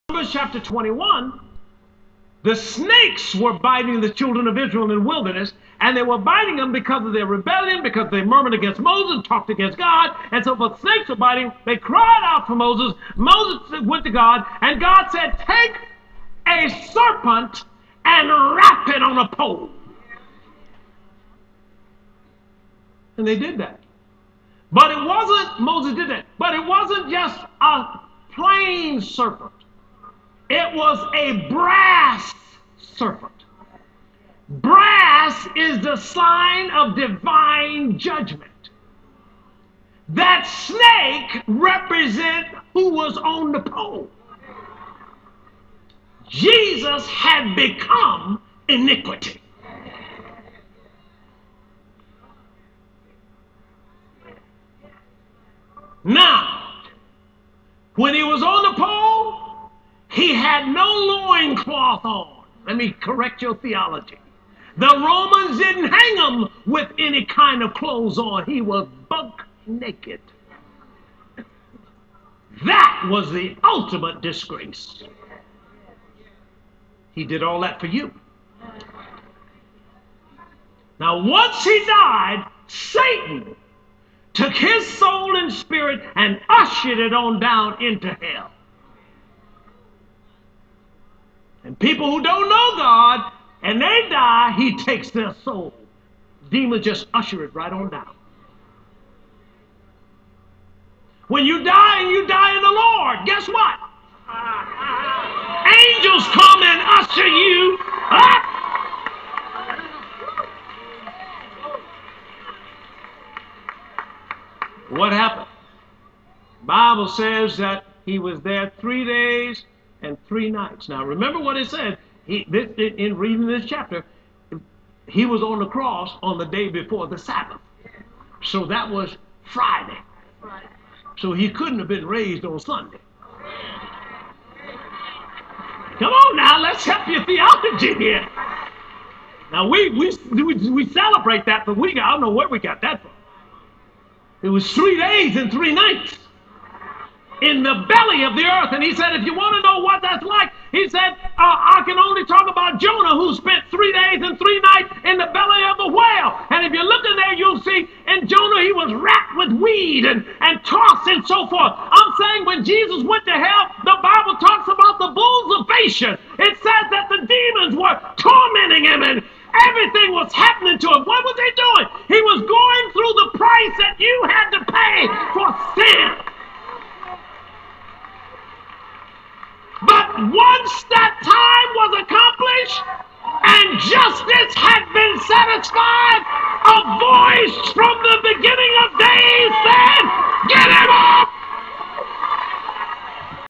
Numbers chapter 21, the snakes were biting the children of Israel in the wilderness, and they were biting them because of their rebellion, because they murmured against Moses, talked against God, and so the snakes were biting. They cried out for Moses. Moses went to God, and God said, take a serpent and wrap it on a pole. And they did that. But it wasn't, Moses did that, but it wasn't just a plain serpent. It was a brass serpent. Brass is the sign of divine judgment. That snake represents who was on the pole. Jesus had become iniquity. Now, when he was on the pole, he had no loincloth on. Let me correct your theology. The Romans didn't hang him with any kind of clothes on. He was buck naked. That was the ultimate disgrace. He did all that for you. Now, once he died, Satan took his soul and spirit and ushered it on down into hell. And people who don't know God, and they die, he takes their soul. Demons just usher it right on down. When you die and you die in the Lord, guess what? Angels come and usher you up. What happened? The Bible says that he was there 3 days and 3 nights. Now remember what it said. In reading this chapter, he was on the cross on the day before the Sabbath. So that was Friday. So he couldn't have been raised on Sunday. Come on now, let's help your theology here. Now we celebrate that, but I don't know where we got that from. It was 3 days and 3 nights in the belly of the earth. And he said, if you want to know what that's like, he said, I can only talk about Jonah, who spent 3 days and 3 nights in the belly of a whale. And if you look in there, you'll see in Jonah, he was wrapped with weed and tossed and so forth. I'm saying when Jesus went to hell, the Bible talks about the bulls of Bashan. It says that the demons were tormenting him and everything was happening to him. What was he doing? He was going through the price that you had to pay for sin. But once that time was accomplished and justice had been satisfied, a voice from the beginning of days